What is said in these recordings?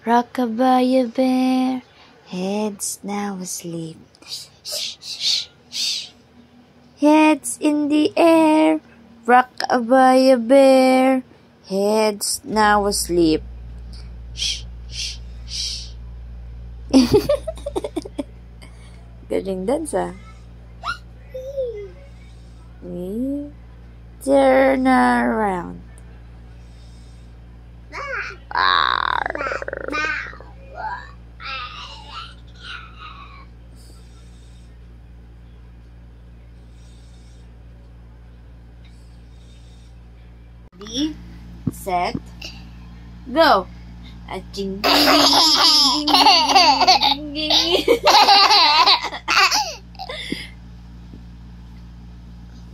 Rockabye bear, head's now asleep. Shh, shh, shh. Heads in the air, rockabye bear, head's now asleep. Shh, shh, shh. Galing dance ah. We turn around. Ready, set, go. Aching, ding, ding, ding, ding, ding, ding.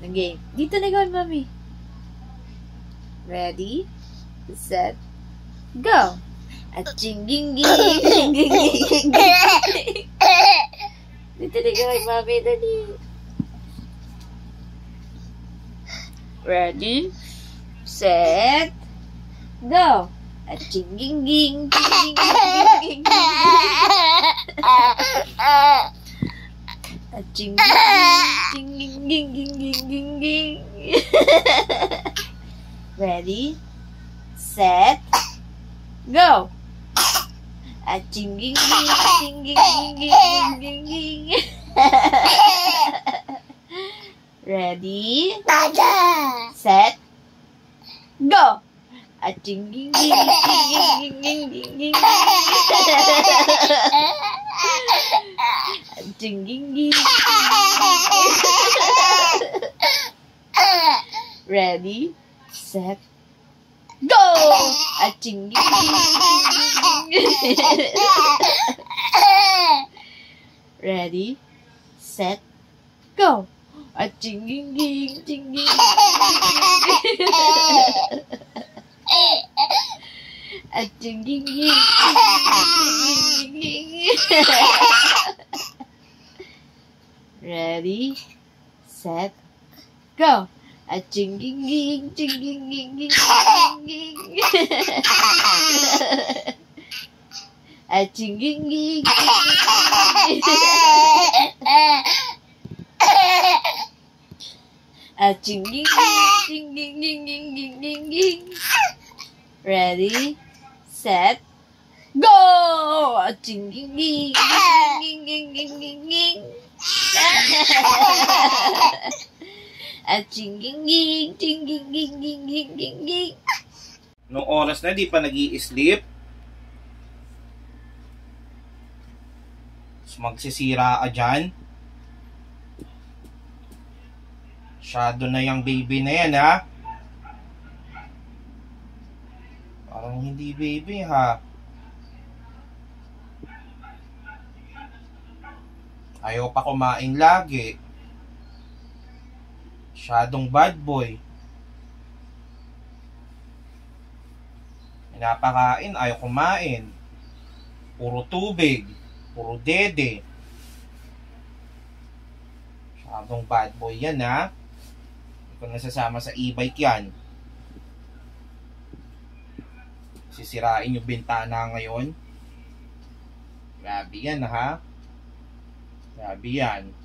Okay, dito na gawin, mami. Ready, set, go. Aching, ding, ding, ding, ding, ding, ding. Dito na gawin, mami. Dali. Ready, set, go. Aching, ding, ding, ding, ding, ding, ding. Aching, ding, ding, ding, ding, ding, ding, ding. Ready, set, go. Aching, ding, ding, ding, ding, ding, ding, ding, ding. Ready, set, go. Aching, ding, ding, ding, ding, ding, ding, ding. Aching, ding, ding. Ready, set, go. Aching, ding, ding, ding. Ready, set, go. Aching, ding, ding, ding, ding, ding. Aching, ding, ding, ding, ding, ding. Ready, set, go. Aching, ding, ding, ding, ding, ding, ding, ding. Aching, ding, ding, ding, aching, ding, ding, ding, ding, ding, ding, ding, ding. Ready, set, go. Aching, ding, ding, ding, ding, ding, ding, ding. Aching, ding, ding, ding, ding, ding, ding, ding, ding, ding. Nung oras na di pa nag-i-sleep, magsisira ka dyan. Masyado na yung baby na yan, ha? Parang hindi baby, ha? Ayaw pa kumain lagi. Masyadong bad boy. Pinapakain, ayaw kumain. Puro tubig. Puro dede. Masyadong bad boy yan, ha? Hindi ko nasasama sa e-bike yan. Sisirain yung bintana ngayon. Grabe yan, ha? Grabe yan.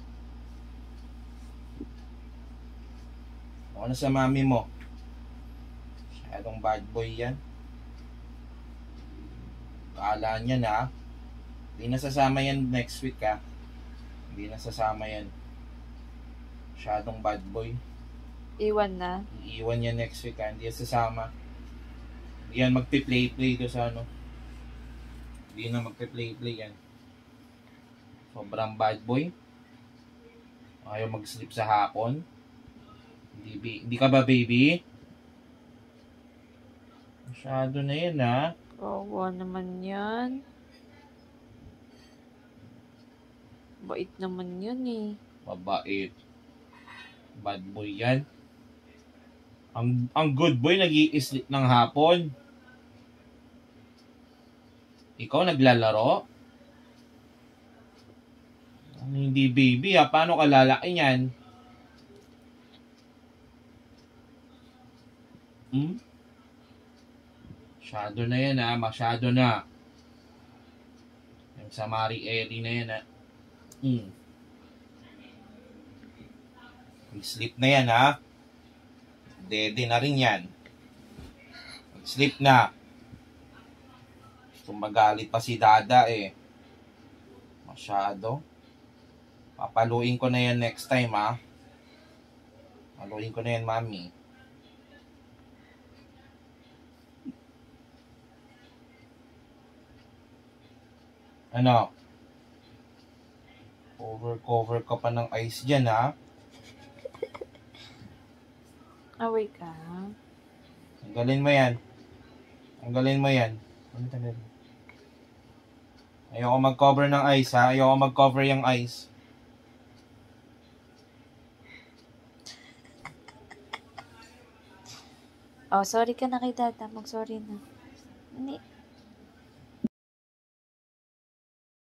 Ano sa mami mo? Masyadong bad boy yan. Kala niya na. Hindi nasasama yan next week, ha? Hindi nasasama yan. Masyadong bad boy. Iwan na. Iiwan yan next week, ha? Hindi nasasama. Hindi yan magpi-play-play ko sa ano. Hindi na magpi-play-play yan. Sobrang bad boy. Ayaw mag-sleep sa hapon. Hindi ka ba, baby? Masyado na yan, ha? Kawawa naman yan. Bait naman yan eh. Mabait. Bad boy yan. Ang good boy nag-i-sleep ng hapon. Ikaw naglalaro? Hindi baby, ha? Paano ka lalaki yan? Masyado na yan, ha? Masyado na. Yung sa Mari Eri na yan, ha. Sleep na yan, ha. Dede na rin yan. Sleep na. Kung magalit pa si Dada, eh. Masyado. Papaluin ko na yan next time, ha. Papaluin ko na yan, mami. Ano? Cover ka pa ng ice dyan, ha? Away ka. Tanggalin mo yan. Tanggalin mo yan. Ayoko mag-cover ng ice, ha? Ayoko mag-cover yung ice. Oh, sorry ka na kay Dada. Mag-sorry na. Hindi.